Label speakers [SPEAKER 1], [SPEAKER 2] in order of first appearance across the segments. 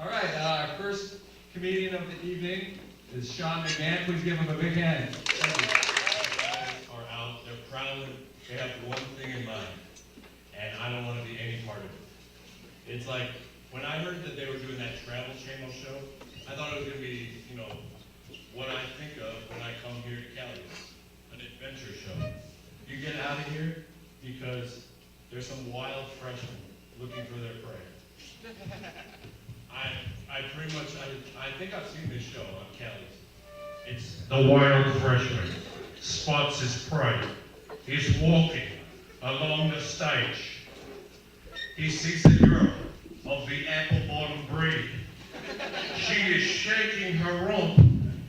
[SPEAKER 1] All right, our first comedian of the evening is Sean McGann. Please give him a big hand. Thank you.
[SPEAKER 2] Guys are out, they're proud, they have one thing in mind, and I don't want to be any part of it. It's like, when I heard that they were doing that Travel Channel show, I thought it was going to be, what I think of when I come here to Cali, an adventure show. You get out of here because there's some wild freshmen looking for their prey. I think I've seen this show on Cali. It's the wild freshman spots his prey. He's walking along the stage. He sees a girl of the apple-bottom breed. She is shaking her rump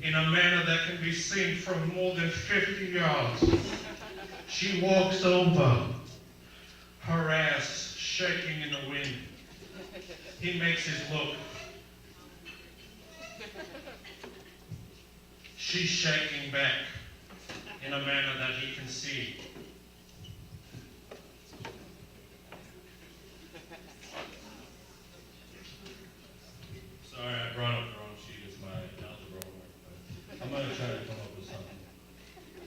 [SPEAKER 2] in a manner that can be seen from more than 50 yards. She walks over, her ass shaking in the wind. He makes his look. She's shaking back in a manner that he can see. Sorry, I brought up the wrong sheet. It's my algebra homework, but I'm going to try to come up with something.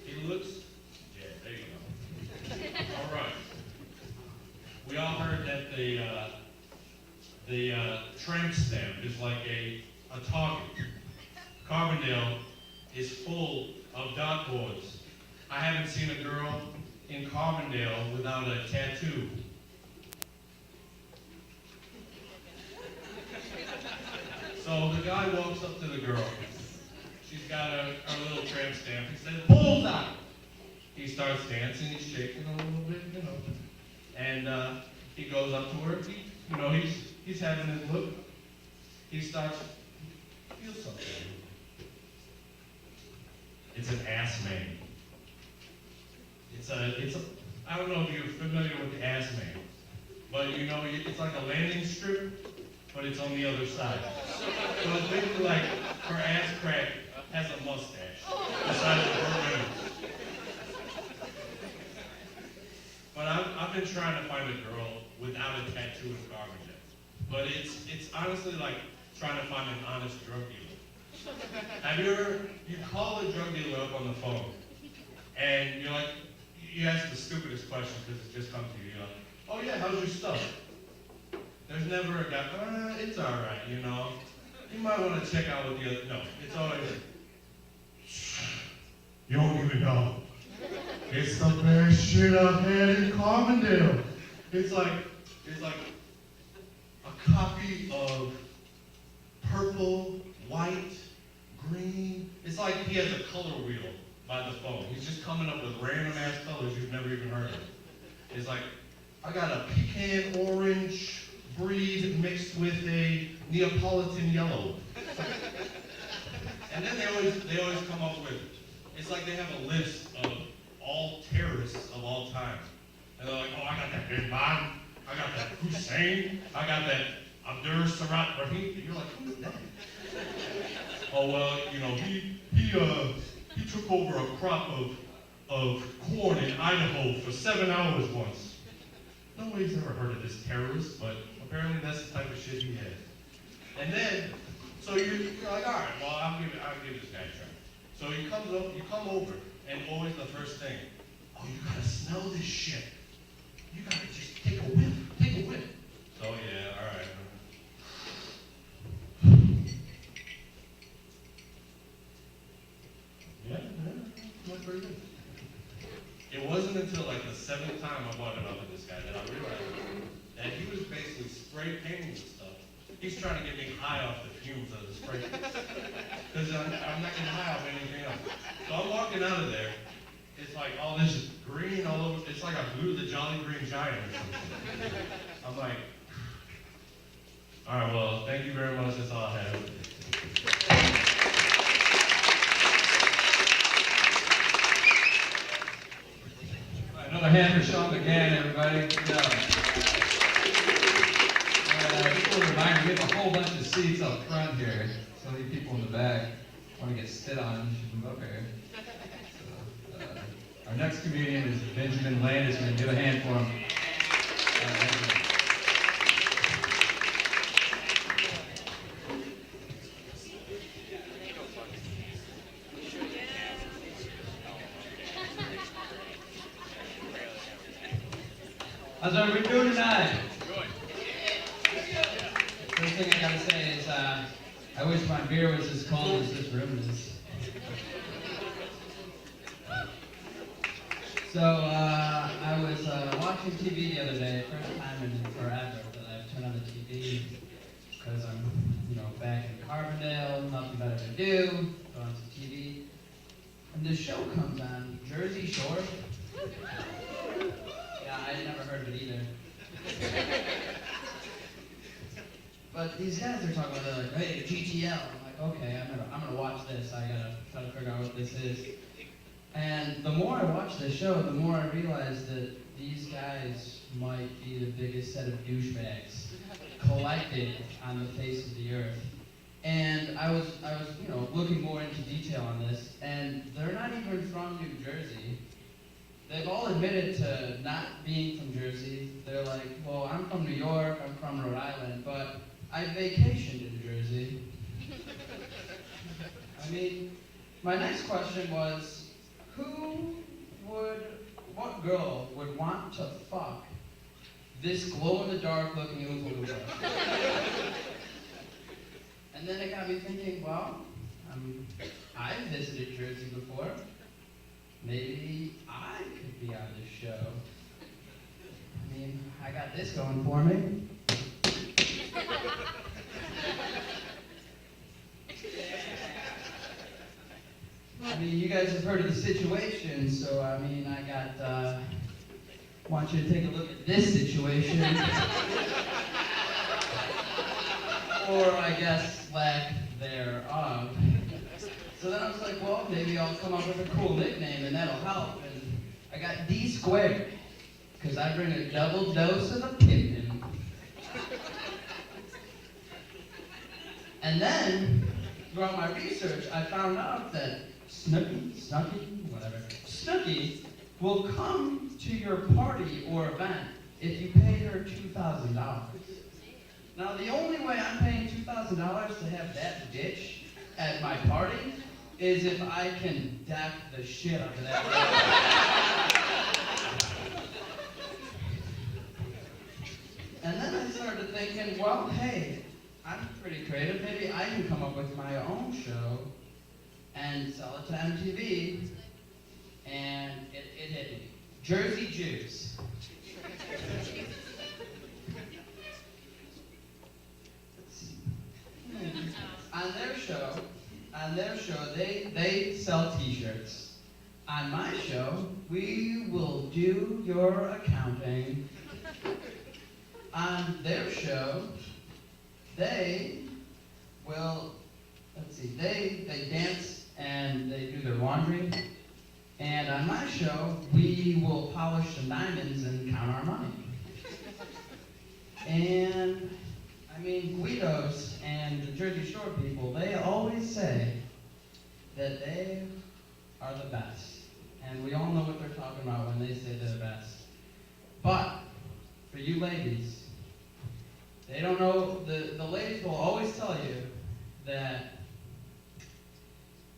[SPEAKER 2] He looks, yeah, there you go. All right. We all heard that the tramp stamp is like a target. Carbondale is full of dot boards. I haven't seen a girl in Carbondale without a tattoo. So the guy walks up to the girl. She's got a little tramp stamp. He says, "Bullseye!" He starts dancing. He's shaking a little bit, And he goes up to her. He's having his look. He starts to feel something. It's an ass man. I don't know if you're familiar with the ass man, but it's like a landing strip, but it's on the other side. So it's basically like her ass crack has a mustache the size of her nose. But I've been trying to find a girl without a tattoo in Carbondale. But it's honestly like trying to find an honest drug dealer. Have you call a drug dealer up on the phone, and you're like, you ask the stupidest question because it just comes to you. You're like, "Oh yeah, how's your stuff?" There's never a guy, "It's all right, You might want to check out with the other." No, it's always, "You don't even know. It's the best shit I've had in Carbondale." It's like a copy of purple, white, green. It's like he has a color wheel by the phone. He's just coming up with random ass colors you've never even heard of. It's like, "I got a pecan orange breed mixed with a Neapolitan yellow." And then they always come up with, it's like they have a list of all terrorists of all time. And they're like, "Oh, I got that Bin Laden, I got that Hussein, I got that Abdur Sarat Rahim." And you're like, "Who's that?" "Oh, well, he took over a crop of corn in Idaho for 7 hours once." Nobody's ever heard of this terrorist, but apparently that's the type of shit he has. And then, so you're like, "All right, well, I'll give this guy a try." So you come over, and always the first thing, "Oh, you gotta smell this shit. You gotta just take a whiff. So yeah, all right. Yeah, went pretty good. It wasn't until like the 7th time I brought it up with this guy that I realized that he was basically spray painting the stuff. He's trying to get me high off the fumes of the spray paint. Because I'm not getting high off anything else. So I'm walking out of there. It's like all this green all over. It's like I blew the Jolly Green Giant or something. I'm like, all right, well, thank you very much. That's all I have.
[SPEAKER 1] Another hand for Sean McGann, everybody. Just want to remind you, we have a whole bunch of seats up front here. So many people in the back want to get spit on. You should move up here. So, our next comedian is Benjamin Landisman. Give a hand for him.
[SPEAKER 3] How's everybody doing tonight? First thing I gotta say is, I wish my beer was as cold as this room is. So, I was watching TV the other day, first time in forever that I've turned on the TV, because I'm, back in Carbondale, nothing better to do, go on some TV, and this show comes on, Jersey Shore. Yeah, I never heard of it either. But these guys are talking about, they're like, hey, GTL. I'm like, okay, I'm gonna watch this. I gotta try to figure out what this is. And the more I watch this show, the more I realize that these guys might be the biggest set of douchebags collected on the face of the earth. And I was looking more into detail on this, and they're not even from New Jersey. They've all admitted to not being from Jersey. They're like, well, I'm from New York, I'm from Rhode Island, but I vacationed in Jersey. I mean, my next question was, what girl would want to fuck this glow-in-the-dark looking Oompa Loompa? And then it got me thinking, well, I've visited Jersey before. Maybe I could be on this show. I mean, I got this going for me. I mean, you guys have heard of the situation, so I mean, want you to take a look at this situation. Or I guess lack thereof. So then I was like, well, maybe I'll come up with a cool nickname and that'll help. And I got D squared, because I bring a double dose of the pimpin'. And then, throughout my research, I found out that Snooki will come to your party or event if you pay her $2,000. Now, the only way I'm paying $2,000 to have that bitch at my party is if I can deck the shit out of that bitch. And then I started thinking, well, hey, I'm pretty creative. Maybe I can come up with my own show and sell it to MTV. And it hit me. Jersey Juice. On their show, they sell t-shirts. On my show, we will do your accounting. On their show, they will, they dance and they do their laundry. And on my show, we will polish some diamonds and count our money. And, I mean, Guidos and the Jersey Shore people, they always say that they are the best. And we all know what they're talking about when they say they're the best. But, for you ladies, they don't know, the ladies will always tell you that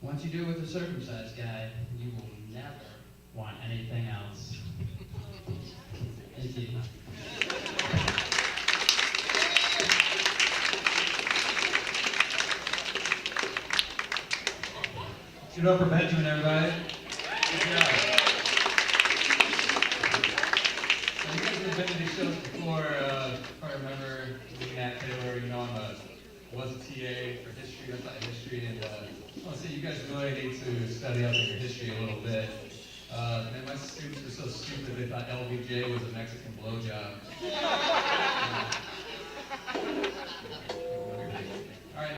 [SPEAKER 3] once you do it with a circumcised guy, you will never want anything else. Thank you.
[SPEAKER 1] Give it up for Benjamin, everybody. Good job. So you guys have been to these shows before. If I remember, Matt Taylor, was a TA for history. I taught history, and I want to say you guys really need to study up on your history a little bit. Man, my students were so stupid they thought LBJ was a Mexican blowjob.